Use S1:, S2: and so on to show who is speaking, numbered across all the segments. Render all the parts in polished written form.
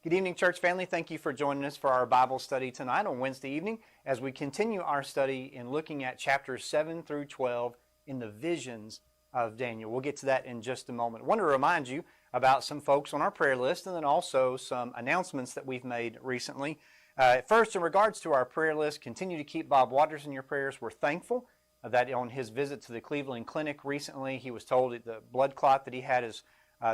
S1: Good evening, church family. Thank you for joining us for our Bible study tonight on Wednesday evening as we continue our study in looking at chapters 7 through 12 in the visions of Daniel. We'll get to that in just a moment. I want to remind you about some folks on our prayer list and then also some announcements that we've made recently. First, in regards to our prayer list, continue to keep Bob Waters in your prayers. We're thankful that on his visit to the Cleveland Clinic recently, he was told that the blood clot that he had is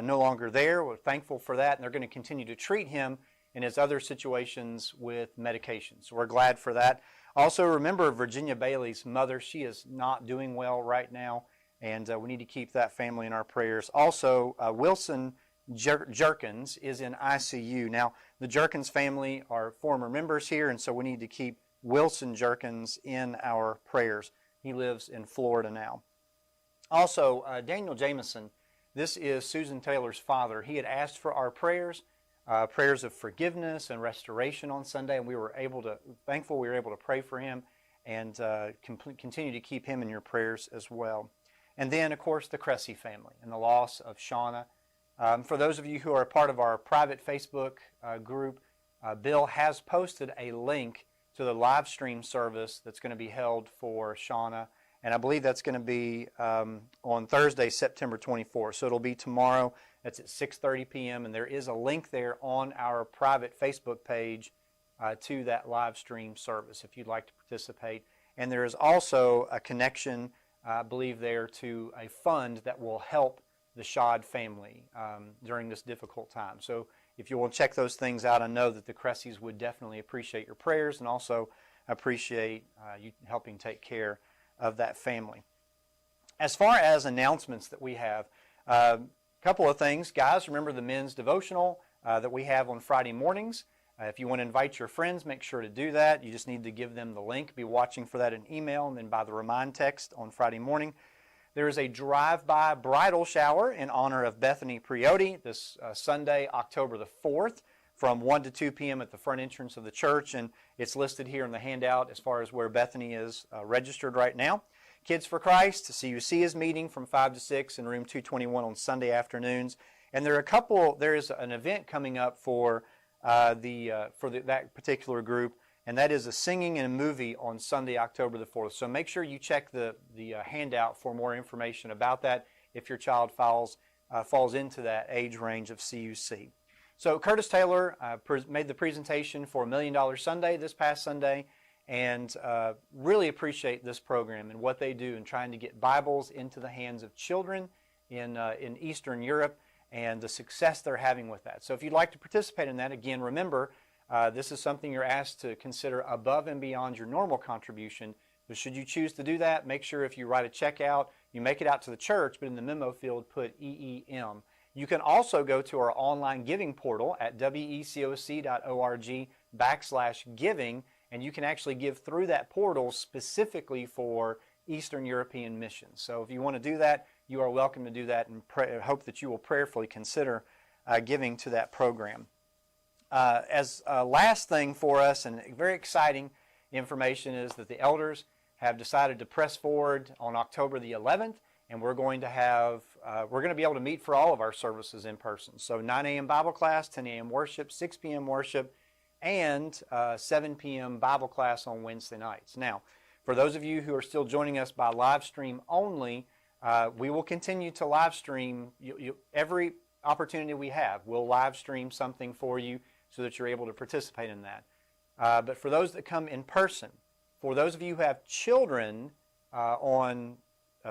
S1: no longer there. We're thankful for that, and they're going to continue to treat him in his other situations with medication. So we're glad for that. Also, remember Virginia Bailey's mother. She is not doing well right now, and we need to keep that family in our prayers. Also, Wilson Jerkins is in ICU. Now, the Jerkins family are former members here, and so we need to keep Wilson Jerkins in our prayers. He lives in Florida now. Also, Daniel Jameson. This is Susan Taylor's father. He had asked for our prayers, prayers of forgiveness and restoration on Sunday, and thankful we were able to pray for him and continue to keep him in your prayers as well. And then, of course, the Cressy family and the loss of Shauna. For those of you who are a part of our private Facebook group, Bill has posted a link to the live stream service that's going to be held for Shauna. And I believe that's going to be on Thursday, September 24th. So it'll be tomorrow. That's at 6:30 p.m. And there is a link there on our private Facebook page to that live stream service if you'd like to participate. And there is also a connection, I believe, there to a fund that will help the Schad family during this difficult time. So if you will check those things out, I know that the Cressys would definitely appreciate your prayers and also appreciate you helping take care of that family. As far as announcements that we have, a couple of things. Guys, remember the men's devotional that we have on Friday mornings. If you want to invite your friends, make sure to do that. You just need to give them the link. Be watching for that in email and then by the remind text on Friday morning. There is a drive-by bridal shower in honor of Bethany Priotti this Sunday, October the 4th, from 1 to 2 p.m. at the front entrance of the church, and it's listed here in the handout as far as where Bethany is registered right now. Kids for Christ, CUC is meeting from 5 to 6 in room 221 on Sunday afternoons, and there is an event coming up for that particular group, and that is a singing and a movie on Sunday, October the 4th. So make sure you check the handout for more information about that if your child falls into that age range of CUC. So Curtis Taylor made the presentation for $1 Million Sunday this past Sunday, and really appreciate this program and what they do in trying to get Bibles into the hands of children in Eastern Europe and the success they're having with that. So if you'd like to participate in that, again, remember, this is something you're asked to consider above and beyond your normal contribution. But should you choose to do that, make sure if you write a check out, you make it out to the church, but in the memo field put EEM. You can also go to our online giving portal at wecoc.org/giving, and you can actually give through that portal specifically for Eastern European missions. So if you want to do that, you are welcome to do that, and hope that you will prayerfully consider giving to that program. As a last thing for us, and very exciting information, is that the elders have decided to press forward on October the 11th, and we're going to be able to meet for all of our services in person. So 9 a.m. Bible class, 10 a.m. worship, 6 p.m. worship, and 7 p.m. Bible class on Wednesday nights. Now, for those of you who are still joining us by live stream only, we will continue to live stream every opportunity we have. We'll live stream something for you so that you're able to participate in that. But for those that come in person, for those of you who have children on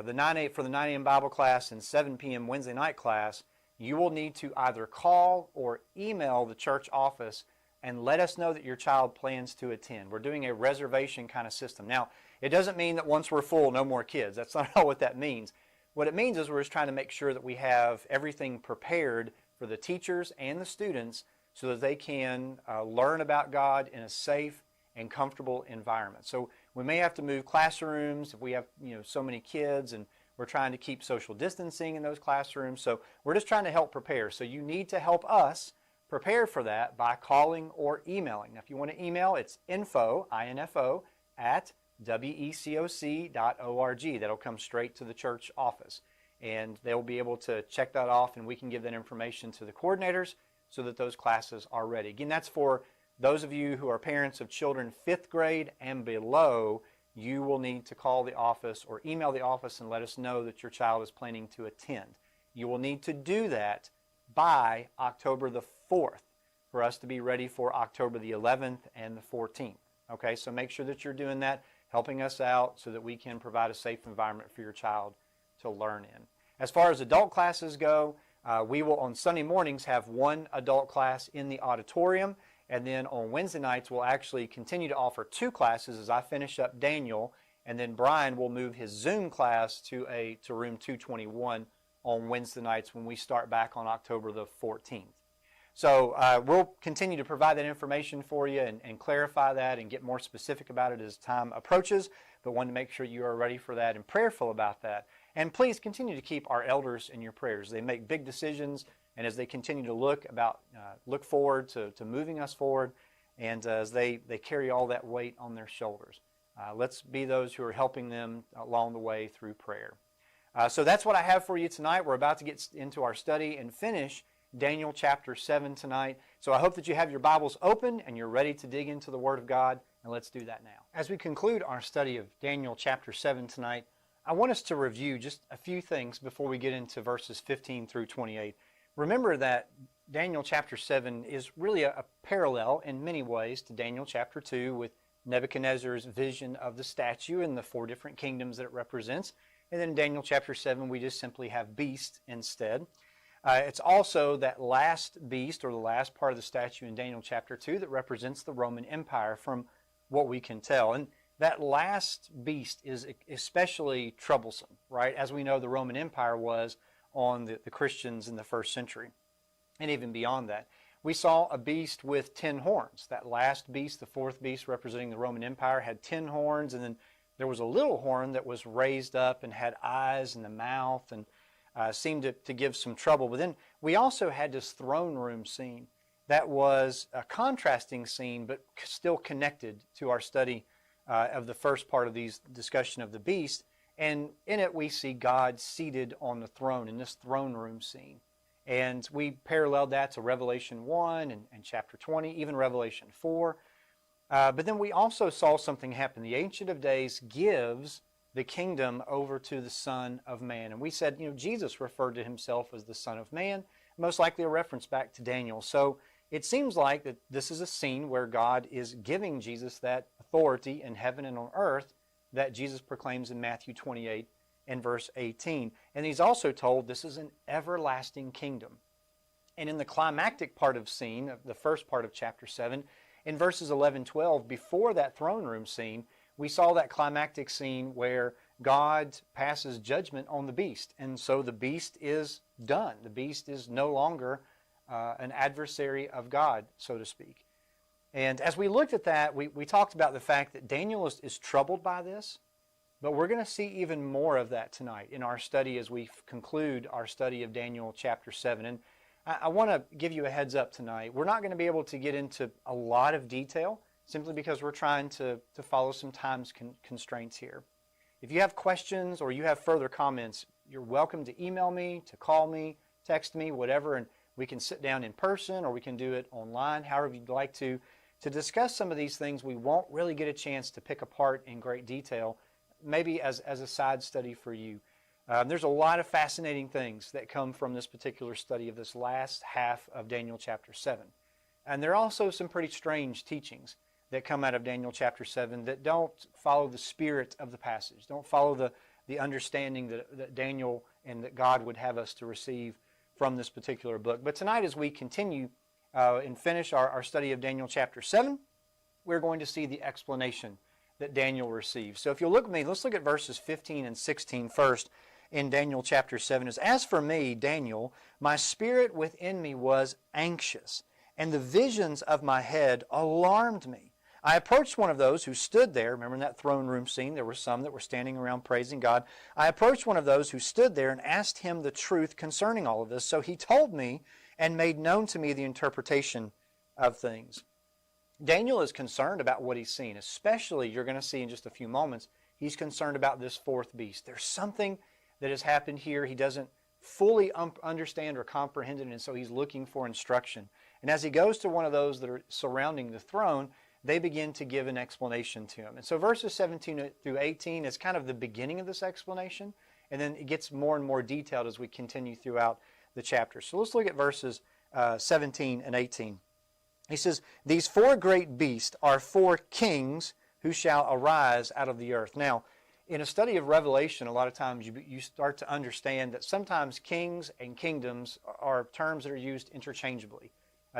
S1: the 9 a.m. Bible class and 7 p.m. Wednesday night class, you will need to either call or email the church office and let us know that your child plans to attend. We're doing a reservation kind of system. Now, it doesn't mean that once we're full, no more kids. That's not what that means. What it means is we're just trying to make sure that we have everything prepared for the teachers and the students so that they can learn about God in a safe and comfortable environment. So we may have to move classrooms if we have so many kids, and we're trying to keep social distancing in those classrooms. So we're just trying to help prepare. So you need to help us prepare for that by calling or emailing. Now, if you want to email, it's info at wecoc.org. That'll come straight to the church office, and they'll be able to check that off, and we can give that information to the coordinators so that those classes are ready. Again, that's for those of you who are parents of children 5th grade and below. You will need to call the office or email the office and let us know that your child is planning to attend. You will need to do that by October the 4th for us to be ready for October the 11th and the 14th. Okay, so make sure that you're doing that, helping us out so that we can provide a safe environment for your child to learn in. As far as adult classes go, we will on Sunday mornings have one adult class in the auditorium, and then on Wednesday nights we'll actually continue to offer 2 classes as I finish up Daniel, and then Brian will move his Zoom class to room 221 on Wednesday nights when we start back on October the 14th. So we'll continue to provide that information for you and clarify that and get more specific about it as time approaches, but want to make sure you are ready for that and prayerful about that. And please continue to keep our elders in your prayers. They make big decisions, and as they continue to look forward to moving us forward, and as they carry all that weight on their shoulders, let's be those who are helping them along the way through prayer. So that's what I have for you tonight. We're about to get into our study and finish Daniel chapter 7 tonight. So I hope that you have your Bibles open and you're ready to dig into the Word of God, and let's do that now. As we conclude our study of Daniel chapter 7 tonight, I want us to review just a few things before we get into verses 15 through 28. Remember that Daniel chapter 7 is really a parallel in many ways to Daniel chapter 2 with Nebuchadnezzar's vision of the statue and the 4 different kingdoms that it represents. And then in Daniel chapter 7 we just simply have beast instead. It's also that last beast, or the last part of the statue in Daniel chapter 2, that represents the Roman Empire from what we can tell. And that last beast is especially troublesome, right? As we know, the Roman Empire was on the Christians in the 1st century, and even beyond that. We saw a beast with 10 horns. That last beast, the 4th beast representing the Roman Empire, had 10 horns, and then there was a little horn that was raised up and had eyes in the mouth and seemed to give some trouble. But then we also had this throne room scene that was a contrasting scene, but still connected to our study of the first part of these discussion of the beast. And in it we see God seated on the throne in this throne room scene. And we paralleled that to Revelation 1 and chapter 20, even Revelation 4. But then we also saw something happen. The Ancient of Days gives the kingdom over to the Son of Man. And we said, Jesus referred to himself as the Son of Man, most likely a reference back to Daniel. So it seems like that this is a scene where God is giving Jesus that authority in heaven and on earth that Jesus proclaims in Matthew 28 and verse 18. And he's also told this is an everlasting kingdom. And in the climactic part of scene, the first part of chapter 7, in verses 11-12, before that throne room scene, we saw that climactic scene where God passes judgment on the beast. And so the beast is done. The beast is no longer an adversary of God, so to speak. And as we looked at that, we talked about the fact that Daniel is troubled by this, but we're going to see even more of that tonight in our study as we conclude our study of Daniel chapter 7. And I want to give you a heads up tonight. We're not going to be able to get into a lot of detail simply because we're trying to follow some time constraints here. If you have questions or you have further comments, you're welcome to email me, to call me, text me, whatever, and we can sit down in person or we can do it online, however you'd like to discuss some of these things we won't really get a chance to pick apart in great detail, maybe as a side study for you. There's a lot of fascinating things that come from this particular study of this last half of Daniel chapter 7. And there are also some pretty strange teachings that come out of Daniel chapter 7 that don't follow the spirit of the passage, don't follow the understanding that Daniel and that God would have us to receive from this particular book. But tonight as we continue and finish our study of Daniel chapter 7, we're going to see the explanation that Daniel receives. So if you'll look with me, let's look at verses 15 and 16 first in Daniel chapter 7. As for me, Daniel, my spirit within me was anxious, and the visions of my head alarmed me. I approached one of those who stood there. Remember in that throne room scene, there were some that were standing around praising God. I approached one of those who stood there and asked him the truth concerning all of this. So he told me and made known to me the interpretation of things. Daniel is concerned about what he's seen, especially, you're going to see in just a few moments, he's concerned about this 4th beast. There's something that has happened here he doesn't fully understand or comprehend it, and so he's looking for instruction. And as he goes to one of those that are surrounding the throne, they begin to give an explanation to him. And so verses 17 through 18 is kind of the beginning of this explanation, and then it gets more and more detailed as we continue throughout the chapter. So let's look at verses 17 and 18. He says, "These four great beasts are four kings who shall arise out of the earth." Now, in a study of Revelation, a lot of times you start to understand that sometimes kings and kingdoms are terms that are used interchangeably.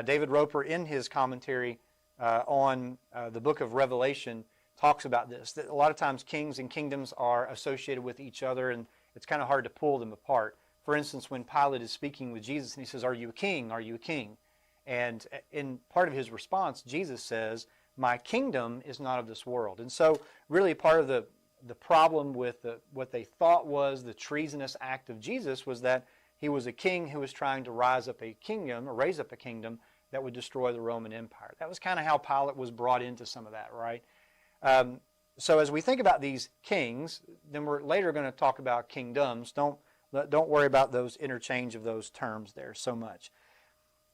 S1: David Roper, in his commentary on the book of Revelation, talks about this, that a lot of times kings and kingdoms are associated with each other, and it's kind of hard to pull them apart. For instance, when Pilate is speaking with Jesus and he says, "Are you a king? Are you a king?" And in part of his response, Jesus says, "My kingdom is not of this world." And so really part of the problem with what they thought was the treasonous act of Jesus was that he was a king who was trying to raise up a kingdom that would destroy the Roman Empire. That was kind of how Pilate was brought into some of that, right? So as we think about these kings, then we're later going to talk about kingdoms. Don't worry about those interchange of those terms there so much.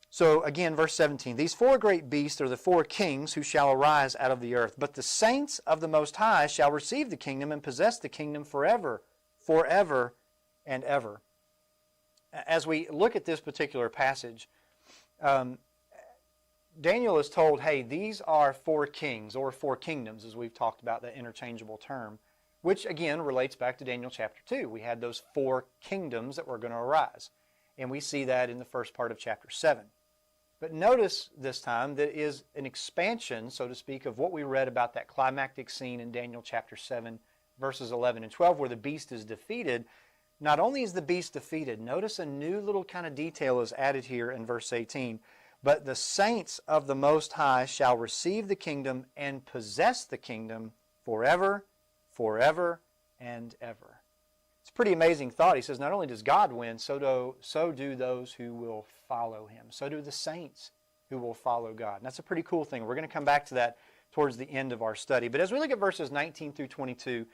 S1: So again, verse 17, "These four great beasts are the four kings who shall arise out of the earth. But the saints of the Most High shall receive the kingdom and possess the kingdom forever, forever and ever." As we look at this particular passage, Daniel is told, hey, these are four kings or four kingdoms, as we've talked about, that interchangeable term, which again relates back to Daniel chapter 2. We had those four kingdoms that were going to arise. And we see that in the first part of chapter 7. But notice this time that is an expansion, so to speak, of what we read about that climactic scene in Daniel chapter 7, verses 11 and 12, where the beast is defeated. Not only is the beast defeated, notice a new little kind of detail is added here in verse 18. "But the saints of the Most High shall receive the kingdom and possess the kingdom forever, forever, and ever." It's a pretty amazing thought. He says not only does God win, so do those who will follow him. So do the saints who will follow God. And that's a pretty cool thing. We're going to come back to that towards the end of our study. But as we look at verses 19 through 22,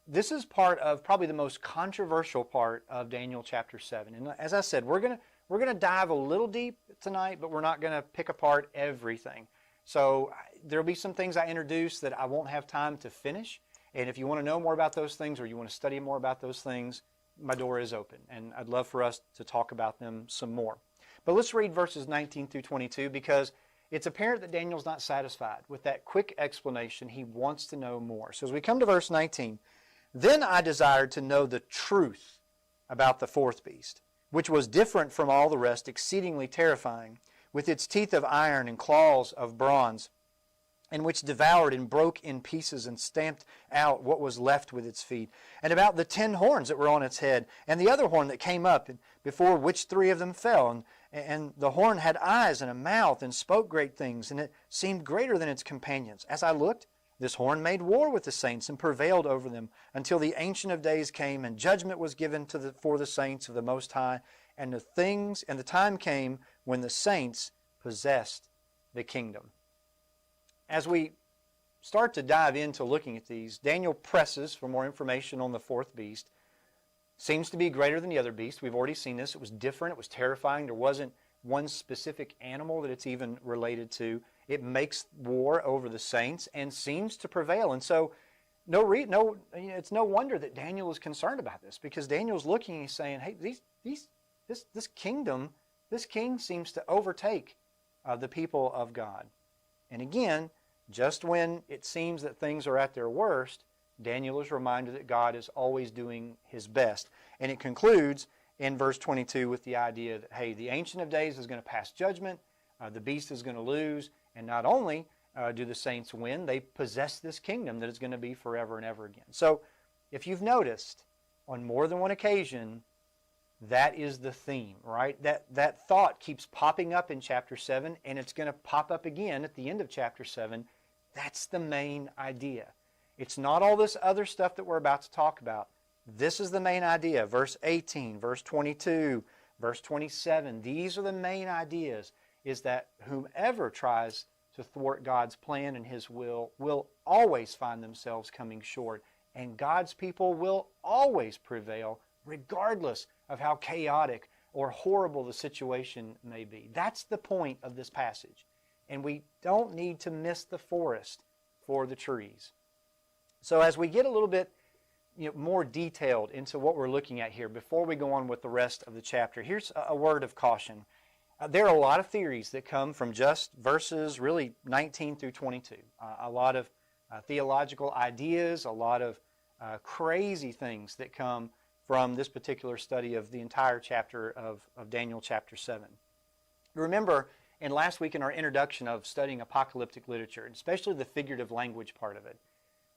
S1: this is part of probably the most controversial part of Daniel chapter 7. And as I said, we're going to dive a little deep tonight, but we're not going to pick apart everything. So there'll be some things I introduce that I won't have time to finish. And if you want to know more about those things or you want to study more about those things, my door is open. And I'd love for us to talk about them some more. But let's read verses 19 through 22 because it's apparent that Daniel's not satisfied with that quick explanation. He wants to know more. So as we come to verse 19, "Then I desired to know the truth about the fourth beast, which was different from all the rest, exceedingly terrifying, with its teeth of iron and claws of bronze, and which devoured and broke in pieces and stamped out what was left with its feet, and about the 10 horns that were on its head, and the other horn that came up, and before which 3 of them fell. And the horn had eyes and a mouth, and spoke great things, and it seemed greater than its companions. As I looked, this horn made war with the saints and prevailed over them, until the Ancient of Days came, and judgment was given for the saints of the Most High, and the time came when the saints possessed the kingdom." As we start to dive into looking at these, Daniel presses for more information on the fourth beast. Seems to be greater than the other beasts. We've already seen this. It was different. It was terrifying. There wasn't one specific animal that it's even related to. It makes war over the saints and seems to prevail. And so it's no wonder that Daniel is concerned about this, because Daniel's looking and he's saying, hey, this king seems to overtake the people of God. And again, just when it seems that things are at their worst, Daniel is reminded that God is always doing his best. And it concludes in verse 22 with the idea that, hey, the Ancient of Days is going to pass judgment, the beast is going to lose, and not only do the saints win, they possess this kingdom that is going to be forever and ever again. So if you've noticed, on more than one occasion, that is the theme, right? That thought keeps popping up in chapter 7, and it's going to pop up again at the end of chapter 7. That's the main idea. It's not all this other stuff that we're about to talk about. This is the main idea. Verse 18, verse 22, verse 27. These are the main ideas, is that whomever tries to thwart God's plan and his will always find themselves coming short. And God's people will always prevail regardless of how chaotic or horrible the situation may be. That's the point of this passage. And we don't need to miss the forest for the trees. So as we get a little bit more detailed into what we're looking at here, before we go on with the rest of the chapter, here's a word of caution. There are a lot of theories that come from just verses really 19 through 22. A lot of theological ideas, a lot of crazy things that come from this particular study of the entire chapter of Daniel chapter 7. Remember, in last week in our introduction of studying apocalyptic literature, especially the figurative language part of it,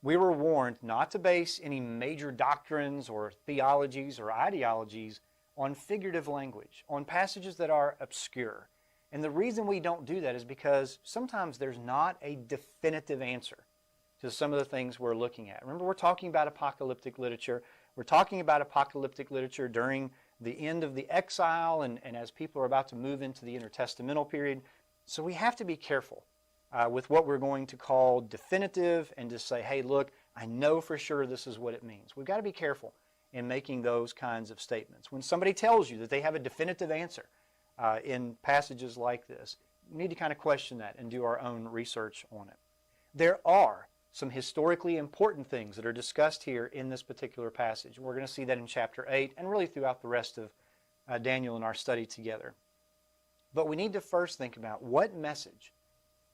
S1: we were warned not to base any major doctrines or theologies or ideologies on figurative language, on passages that are obscure. And the reason we don't do that is because sometimes there's not a definitive answer to some of the things we're looking at. Remember, we're talking about apocalyptic literature. We're talking about apocalyptic literature during the end of the exile and as people are about to move into the intertestamental period. So we have to be careful with what we're going to call definitive and just say, hey, look, I know for sure this is what it means. We've got to be careful in making those kinds of statements. When somebody tells you that they have a definitive answer in passages like this, we need to kind of question that and do our own research on it. There are some historically important things that are discussed here in this particular passage. We're going to see that in chapter 8 and really throughout the rest of Daniel in our study together. But we need to first think about what message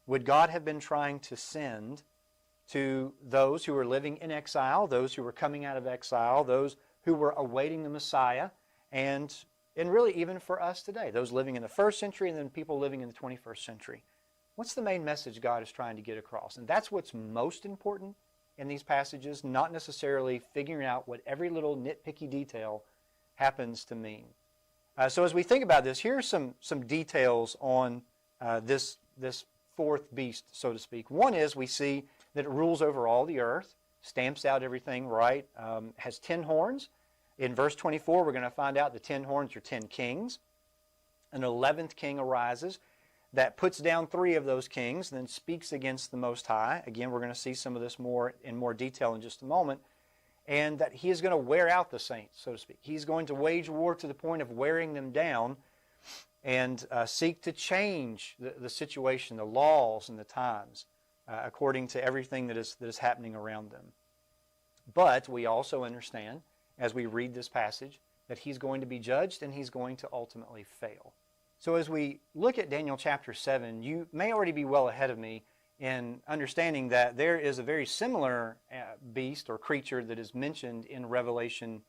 S1: would God have been trying to send to those who were living in exile, those who were coming out of exile, those who were awaiting the Messiah, and really even for us today, those living in the first century and then people living in the 21st century. What's the main message God is trying to get across? And that's what's most important in these passages, not necessarily figuring out what every little nitpicky detail happens to mean. So as we think about this, here are some details on this fourth beast, so to speak. One is we see that it rules over all the earth, stamps out everything right, has 10 horns. In verse 24, we're going to find out the 10 horns are 10 kings. An 11th king arises that puts down 3 of those kings and then speaks against the Most High. Again, we're going to see some of this in more detail in just a moment. And that he is going to wear out the saints, so to speak. He's going to wage war to the point of wearing them down and seek to change the situation, the laws and the times, according to everything that is happening around them. But we also understand, as we read this passage, that he's going to be judged and he's going to ultimately fail. So as we look at Daniel chapter 7, you may already be well ahead of me in understanding that there is a very similar beast or creature that is mentioned in Revelation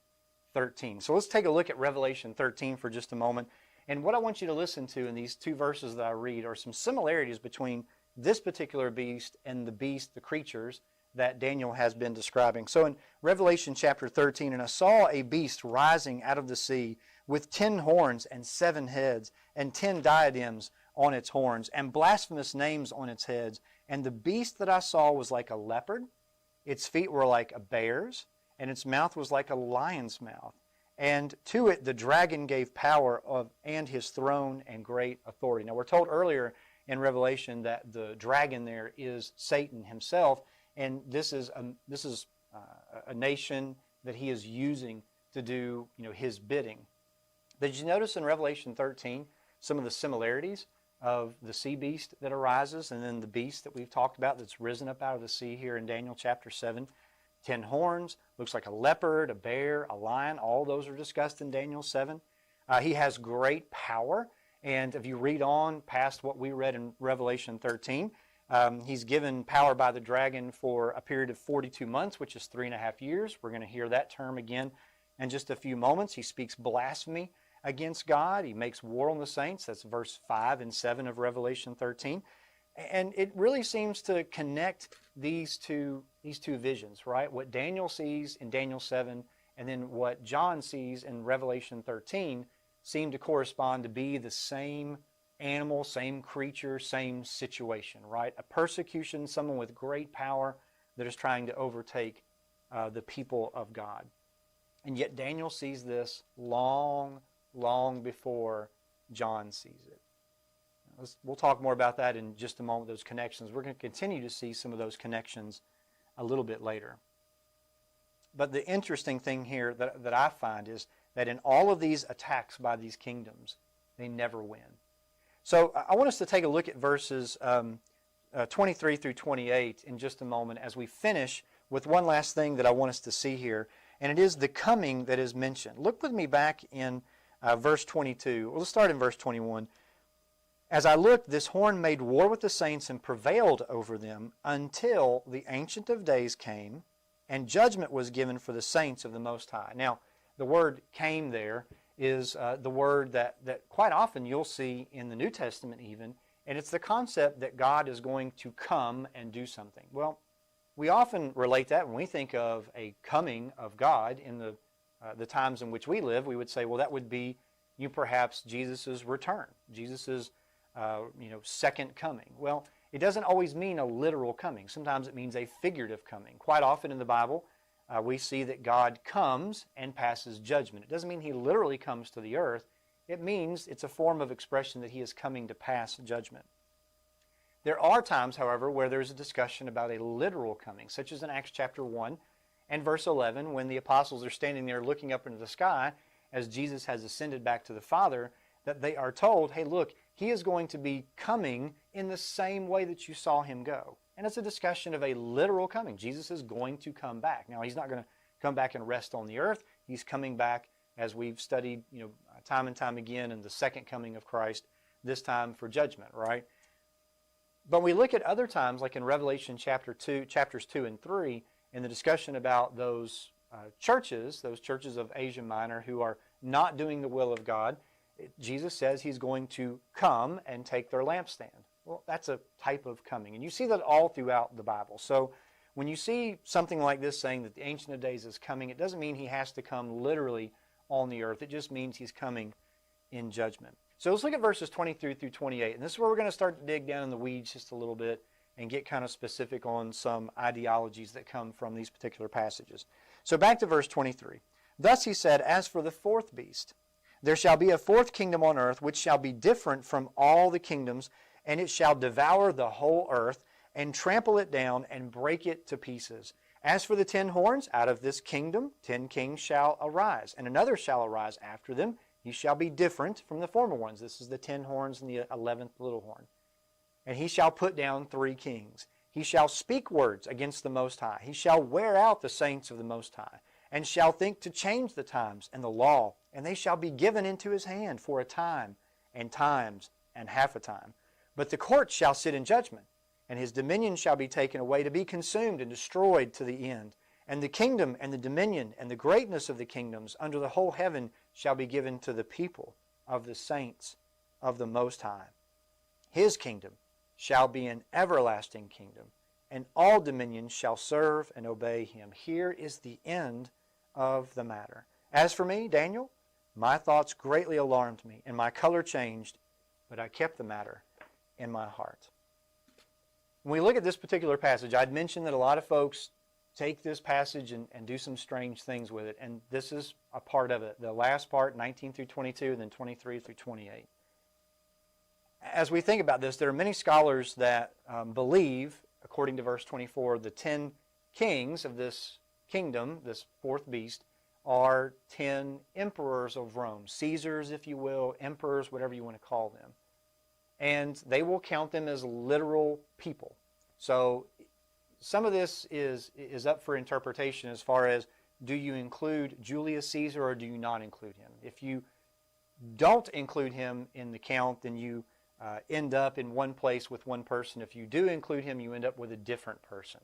S1: 13. So let's take a look at Revelation 13 for just a moment. And what I want you to listen to in these 2 verses that I read are some similarities between this particular beast and the creatures that Daniel has been describing. So in Revelation chapter 13, and I saw a beast rising out of the sea with 10 horns and 7 heads and 10 diadems on its horns and blasphemous names on its heads. And the beast that I saw was like a leopard, its feet were like a bear's, and its mouth was like a lion's mouth. And to it the dragon gave power and his throne and great authority. Now we're told earlier in Revelation that the dragon there is Satan himself, and this is a nation that he is using to do his bidding. Did you notice in Revelation 13 some of the similarities of the sea beast that arises and then the beast that we've talked about that's risen up out of the sea here in Daniel chapter 7? 10 horns, looks like a leopard, a bear, a lion. All those are discussed in Daniel 7. He has great power, and if you read on past what we read in Revelation 13, he's given power by the dragon for a period of 42 months, which is 3.5 years. We're going to hear that term again in just a few moments. He speaks blasphemy against God. He makes war on the saints. That's verse 5 and 7 of Revelation 13. And it really seems to connect these two visions, right? What Daniel sees in Daniel 7 and then what John sees in Revelation 13 seem to correspond to be the same animal, same creature, same situation, right? A persecution, someone with great power that is trying to overtake the people of God. And yet Daniel sees this long before John sees it. We'll talk more about that in just a moment, those connections. We're going to continue to see some of those connections a little bit later. But the interesting thing here that I find is that in all of these attacks by these kingdoms, they never win. So I want us to take a look at verses 23 through 28 in just a moment as we finish with one last thing that I want us to see here, and it is the coming that is mentioned. Look with me back in verse 22. We'll start in verse 21. As I looked, this horn made war with the saints and prevailed over them until the Ancient of Days came, and judgment was given for the saints of the Most High. Now, the word came there is the word that quite often you'll see in the New Testament even, and it's the concept that God is going to come and do something. Well, we often relate that when we think of a coming of God in the times in which we live. We would say, well, that would be perhaps Jesus' return, Jesus' second coming. Well, it doesn't always mean a literal coming. Sometimes it means a figurative coming. Quite often in the Bible, we see that God comes and passes judgment. It doesn't mean He literally comes to the earth. It means it's a form of expression that He is coming to pass judgment. There are times, however, where there's a discussion about a literal coming, such as in Acts chapter 1 and verse 11, when the apostles are standing there looking up into the sky as Jesus has ascended back to the Father, that they are told, hey, look, He is going to be coming in the same way that you saw Him go. And it's a discussion of a literal coming. Jesus is going to come back. Now, He's not going to come back and rest on the earth. He's coming back, as we've studied time and time again, in the second coming of Christ, this time for judgment, right? But we look at other times, like in Revelation chapters 2 and 3, in the discussion about those churches of Asia Minor who are not doing the will of God. Jesus says He's going to come and take their lampstand. Well, that's a type of coming. And you see that all throughout the Bible. So when you see something like this saying that the Ancient of Days is coming, it doesn't mean He has to come literally on the earth. It just means He's coming in judgment. So let's look at verses 23 through 28. And this is where we're going to start to dig down in the weeds just a little bit and get kind of specific on some ideologies that come from these particular passages. So back to verse 23. Thus He said, as for the fourth beast, there shall be a fourth kingdom on earth, which shall be different from all the kingdoms, and it shall devour the whole earth, and trample it down, and break it to pieces. As for the 10 horns, out of this kingdom 10 kings shall arise, and another shall arise after them. He shall be different from the former ones. This is the 10 horns and the 11th little horn. And he shall put down 3 kings. He shall speak words against the Most High. He shall wear out the saints of the Most High, and shall think to change the times and the law, and they shall be given into his hand for a time, and times, and half a time. But the court shall sit in judgment, and his dominion shall be taken away to be consumed and destroyed to the end. And the kingdom and the dominion and the greatness of the kingdoms under the whole heaven shall be given to the people of the saints of the Most High. His kingdom shall be an everlasting kingdom, and all dominions shall serve and obey Him. Here is the end of the matter. As for me, Daniel, my thoughts greatly alarmed me, and my color changed, but I kept the matter in my heart. When we look at this particular passage, I'd mentioned that a lot of folks take this passage and do some strange things with it, and this is a part of it. The last part, 19 through 22, and then 23 through 28. As we think about this, there are many scholars that believe, according to verse 24, the 10 kings of this kingdom, this fourth beast, are 10 emperors of Rome. Caesars, if you will, emperors, whatever you want to call them. And they will count them as literal people. So some of this is up for interpretation as far as, do you include Julius Caesar or do you not include him? If you don't include him in the count, then you end up in one place with one person. If you do include him, you end up with a different person.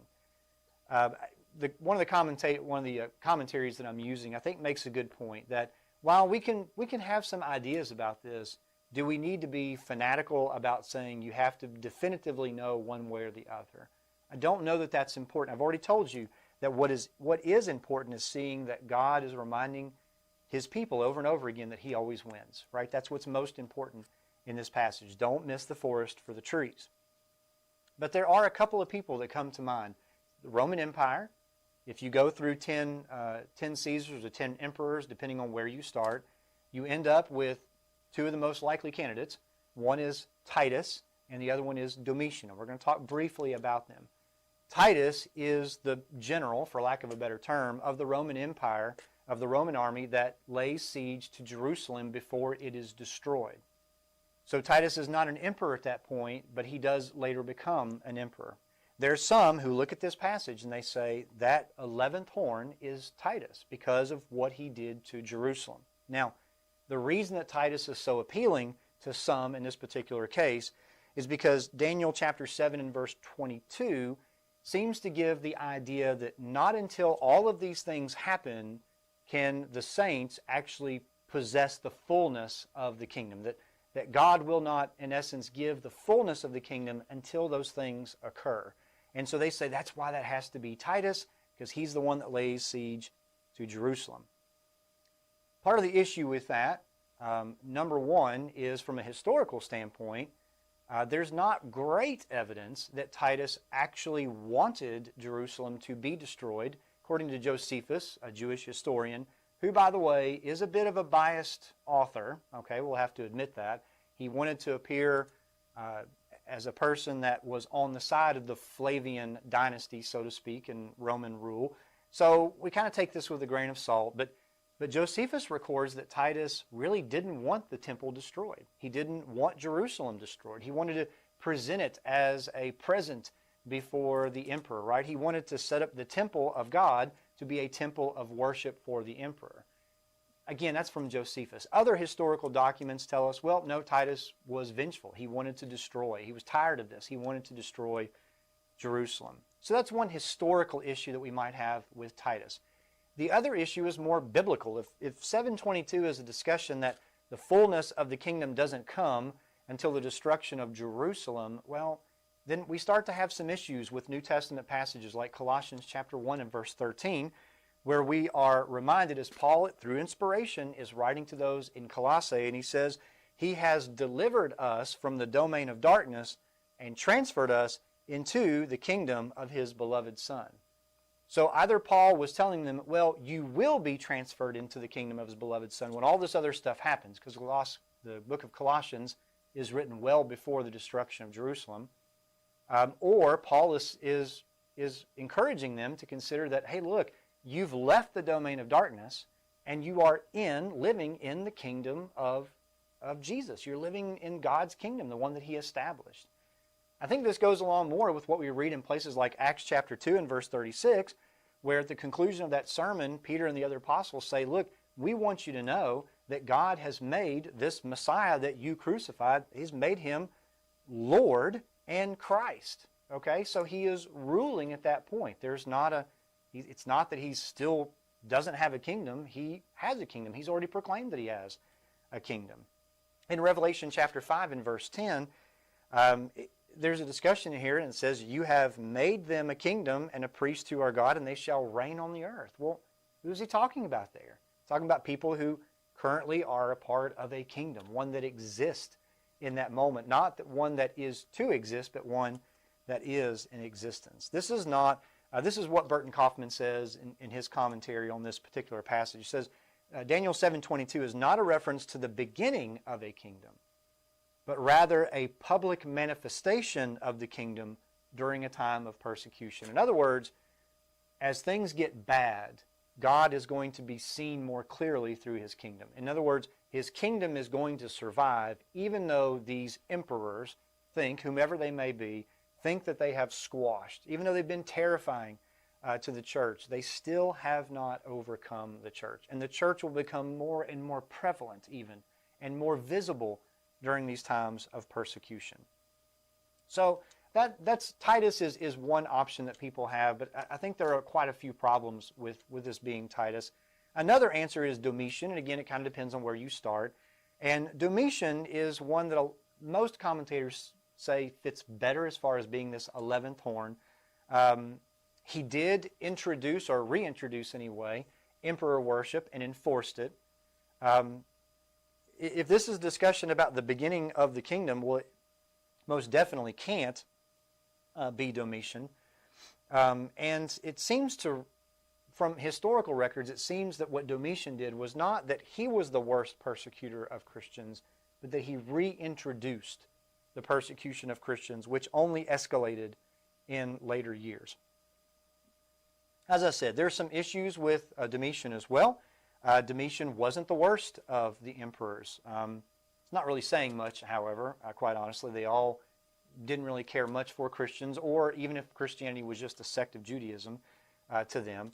S1: One of the commentaries that I'm using, I think, makes a good point that while we can have some ideas about this, do we need to be fanatical about saying you have to definitively know one way or the other? I don't know that that's important. I've already told you that what is important is seeing that God is reminding His people over and over again that He always wins, right? That's what's most important in this passage. Don't miss the forest for the trees. But there are a couple of people that come to mind. The Roman Empire, if you go through 10 Caesars or 10 emperors, depending on where you start, you end up with 2 of the most likely candidates. One is Titus, and the other one is Domitian. And we're going to talk briefly about them. Titus is the general, for lack of a better term, of the Roman Empire of the Roman army that lays siege to Jerusalem before it is destroyed. So Titus is not an emperor at that point, but he does later become an emperor. There's some who look at this passage and they say that 11th horn is Titus because of what he did to Jerusalem. Now, the reason that Titus is so appealing to some in this particular case is because Daniel chapter 7 and verse 22 seems to give the idea that not until all of these things happen can the saints actually possess the fullness of the kingdom. That God will not, in essence, give the fullness of the kingdom until those things occur. And so they say that's why that has to be Titus, because he's the one that lays siege to Jerusalem. Part of the issue with that, number one, is from a historical standpoint, there's not great evidence that Titus actually wanted Jerusalem to be destroyed, according to Josephus, a Jewish historian, who, by the way, is a bit of a biased author. Okay, we'll have to admit that. He wanted to appear as a person that was on the side of the Flavian dynasty, so to speak, in Roman rule. So we kind of take this with a grain of salt, but Josephus records that Titus really didn't want the temple destroyed. He didn't want Jerusalem destroyed. He wanted to present it as a present before the emperor, right? He wanted to set up the temple of God to be a temple of worship for the emperor. Again, that's from Josephus. Other historical documents tell us, well, no, Titus was vengeful. He wanted to destroy. He was tired of this. He wanted to destroy Jerusalem. So that's one historical issue that we might have with Titus. The other issue is more biblical. If 722 is a discussion that the fullness of the kingdom doesn't come until the destruction of Jerusalem, well, then we start to have some issues with New Testament passages like Colossians chapter 1 and verse 13, where we are reminded as Paul, through inspiration, is writing to those in Colossae, and he says, He has delivered us from the domain of darkness and transferred us into the kingdom of His beloved Son. So either Paul was telling them, well, you will be transferred into the kingdom of His beloved Son when all this other stuff happens, because the book of Colossians is written well before the destruction of Jerusalem, or Paul is encouraging them to consider that, hey, look, you've left the domain of darkness and you are living in the kingdom of Jesus. You're living in God's kingdom, the one that He established. I think this goes along more with what we read in places like Acts chapter 2 and verse 36, where at the conclusion of that sermon, Peter and the other apostles say, look, we want you to know that God has made this Messiah that you crucified, He's made Him Lord and Christ. Okay, so He is ruling at that point. It's not that He still doesn't have a kingdom. He has a kingdom. He's already proclaimed that He has a kingdom. In Revelation chapter 5 and verse 10, there's a discussion here, and it says, you have made them a kingdom and a priest to our God, and they shall reign on the earth. Well, who's he talking about there? He's talking about people who currently are a part of a kingdom, one that exists in that moment. Not that one that is to exist, but one that is in existence. This is what Burton Kaufman says in his commentary on this particular passage. He says, Daniel 7:22 is not a reference to the beginning of a kingdom, but rather a public manifestation of the kingdom during a time of persecution. In other words, as things get bad, God is going to be seen more clearly through His kingdom. In other words, His kingdom is going to survive even though these emperors think, whomever they may be, think that they have squashed. Even though they've been terrifying to the church, they still have not overcome the church. And the church will become more and more prevalent even, and more visible during these times of persecution. So that's Titus is one option that people have, but I think there are quite a few problems with this being Titus. Another answer is Domitian, and again, it kind of depends on where you start. And Domitian is one that most commentators say fits better as far as being this 11th horn. He did introduce, or reintroduce anyway, emperor worship and enforced it. If this is a discussion about the beginning of the kingdom, well, it most definitely can't be Domitian. And it seems to, from historical records, it seems that what Domitian did was not that he was the worst persecutor of Christians, but that he reintroduced the persecution of Christians, which only escalated in later years. As I said, there are some issues with Domitian as well. Domitian wasn't the worst of the emperors. It's not really saying much, however, quite honestly. They all didn't really care much for Christians, or even if Christianity was just a sect of Judaism to them.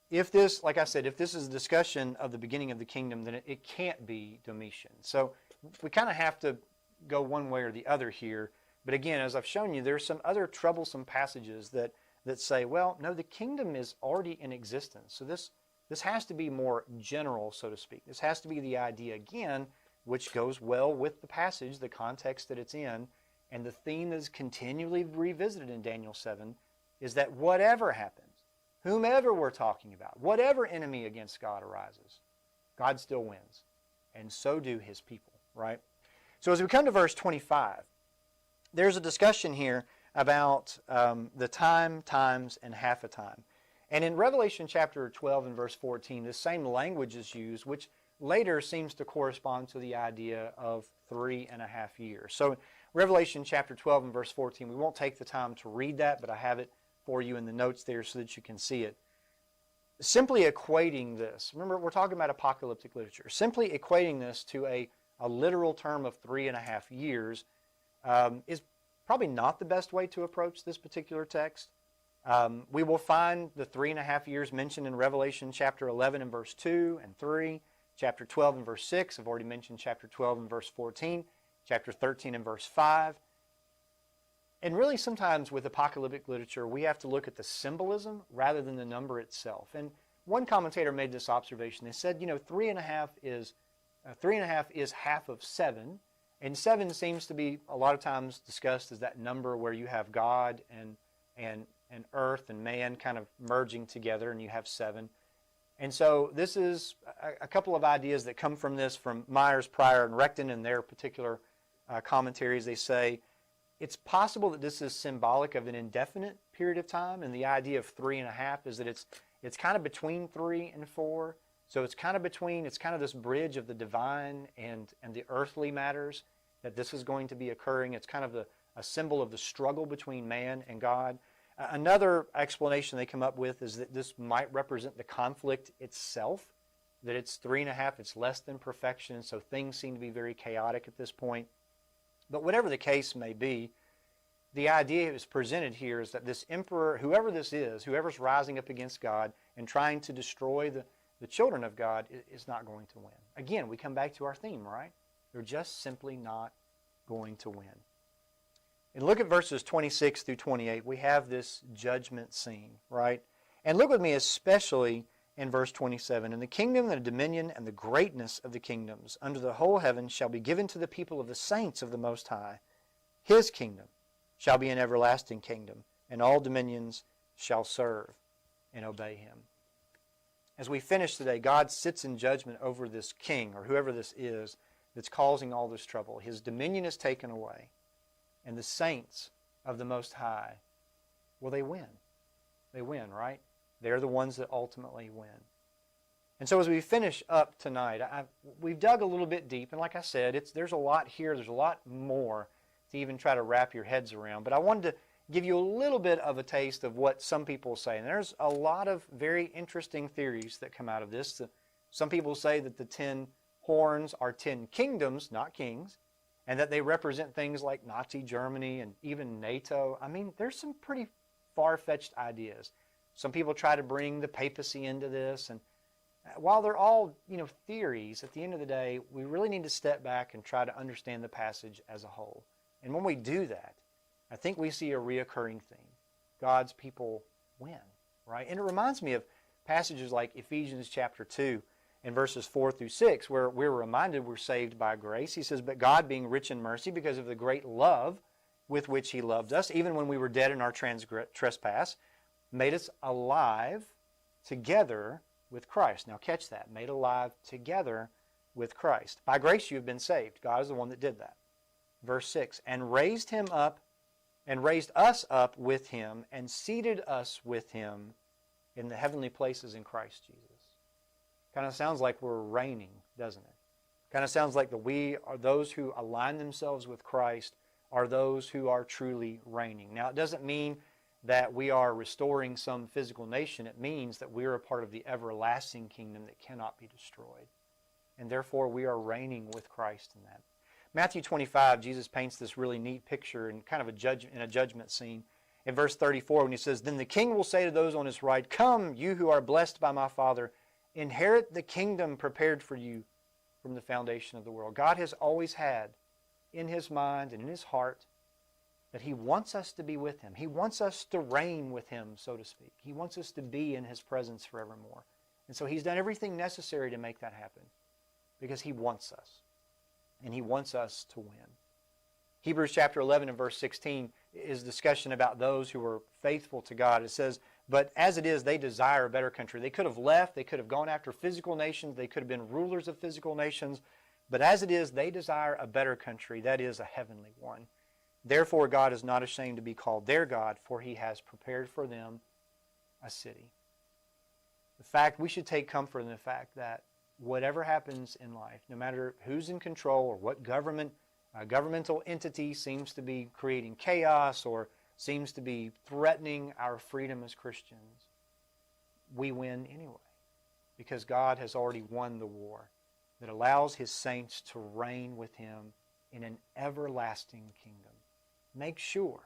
S1: If this, like I said, if this is a discussion of the beginning of the kingdom, then it can't be Domitian. So we kind of have to go one way or the other here. But again, as I've shown you, there's some other troublesome passages that say, well, no, the kingdom is already in existence. So this has to be more general, so to speak. This has to be the idea, again, which goes well with the passage, the context that it's in, and the theme that is continually revisited in Daniel 7 is that whatever happens, whomever we're talking about, whatever enemy against God arises, God still wins. And so do his people, right? So as we come to verse 25, there's a discussion here about the time, times, and half a time. And in Revelation chapter 12 and verse 14, the same language is used, which later seems to correspond to the idea of 3.5 years. So Revelation chapter 12 and verse 14, we won't take the time to read that, but I have it for you in the notes there so that you can see it. Simply equating this, remember we're talking about apocalyptic literature, simply equating this to a literal term of 3.5 years is probably not the best way to approach this particular text. We will find the 3.5 years mentioned in Revelation chapter 11 and verse 2 and 3, chapter 12 and verse 6. I've already mentioned chapter 12 and verse 14, chapter 13 and verse 5. And really sometimes with apocalyptic literature, we have to look at the symbolism rather than the number itself. And one commentator made this observation. They said, 3.5 is half of 7. And 7 seems to be a lot of times discussed as that number where you have God and earth and man kind of merging together, and you have 7. And so this is a couple of ideas that come from this, from Myers, Pryor, and Recton in their particular commentaries. They say it's possible that this is symbolic of an indefinite period of time, and the idea of 3.5 is that it's kind of between 3 and 4. So it's kind of this bridge of the divine and the earthly matters that this is going to be occurring. It's kind of a symbol of the struggle between man and God. Another explanation they come up with is that this might represent the conflict itself, that it's 3.5, it's less than perfection, so things seem to be very chaotic at this point. But whatever the case may be, the idea that is presented here is that this emperor, whoever this is, whoever's rising up against God and trying to destroy the children of God, is not going to win. Again, we come back to our theme, right? They're just simply not going to win. And look at verses 26 through 28. We have this judgment scene, right? And look with me especially in verse 27. And the kingdom and the dominion and the greatness of the kingdoms under the whole heaven shall be given to the people of the saints of the Most High. His kingdom shall be an everlasting kingdom, and all dominions shall serve and obey him. As we finish today, God sits in judgment over this king, or whoever this is, that's causing all this trouble. His dominion is taken away. And the saints of the Most High, well, they win. They win, right? They're the ones that ultimately win. And so as we finish up tonight, we've dug a little bit deep. And like I said, there's a lot here. There's a lot more to even try to wrap your heads around. But I wanted to give you a little bit of a taste of what some people say. And there's a lot of very interesting theories that come out of this. Some people say that the 10 horns are 10 kingdoms, not kings, and that they represent things like Nazi Germany and even NATO. I mean, there's some pretty far-fetched ideas. Some people try to bring the papacy into this, and while they're all, theories, at the end of the day, we really need to step back and try to understand the passage as a whole. And when we do that, I think we see a reoccurring theme. God's people win, right? And it reminds me of passages like Ephesians chapter 2 and verses 4 through 6, where we're reminded we're saved by grace. He says, but God, being rich in mercy because of the great love with which he loved us, even when we were dead in our trespass, made us alive together with Christ. Now catch that. Made alive together with Christ. By grace you have been saved. God is the one that did that. Verse 6, and raised us up with him and seated us with him in the heavenly places in Christ Jesus. Kind of sounds like we're reigning, doesn't it? Kind of sounds like we are those who align themselves with Christ are those who are truly reigning. Now, it doesn't mean that we are restoring some physical nation. It means that we are a part of the everlasting kingdom that cannot be destroyed. And therefore, we are reigning with Christ in that. Matthew 25, Jesus paints this really neat picture in kind of a judgment scene. In verse 34, when he says, "Then the king will say to those on his right, 'Come, you who are blessed by my Father, inherit the kingdom prepared for you from the foundation of the world.'" God has always had in his mind and in his heart that he wants us to be with him. He wants us to reign with him, so to speak. He wants us to be in his presence forevermore. And so he's done everything necessary to make that happen because he wants us. And he wants us to win. Hebrews chapter 11 and verse 16 is discussion about those who are faithful to God. It says, "But as it is, they desire a better country." They could have left. They could have gone after physical nations. They could have been rulers of physical nations. But as it is, they desire a better country, that is, a heavenly one. "Therefore God is not ashamed to be called their God, for he has prepared for them a city." The fact, we should take comfort in the fact that whatever happens in life, no matter who's in control or what governmental entity seems to be creating chaos or seems to be threatening our freedom as Christians, we win anyway because God has already won the war that allows his saints to reign with him in an everlasting kingdom. Make sure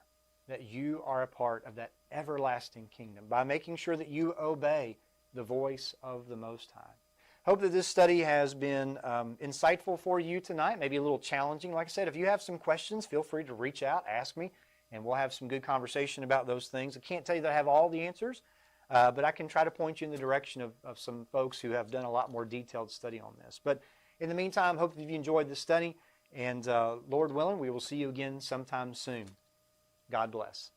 S1: that you are a part of that everlasting kingdom by making sure that you obey the voice of the Most High. Hope that this study has been insightful for you tonight, maybe a little challenging. Like I said, if you have some questions, feel free to reach out, ask me, and we'll have some good conversation about those things. I can't tell you that I have all the answers, but I can try to point you in the direction of some folks who have done a lot more detailed study on this. But in the meantime, hope that you enjoyed this study, and Lord willing, we will see you again sometime soon. God bless.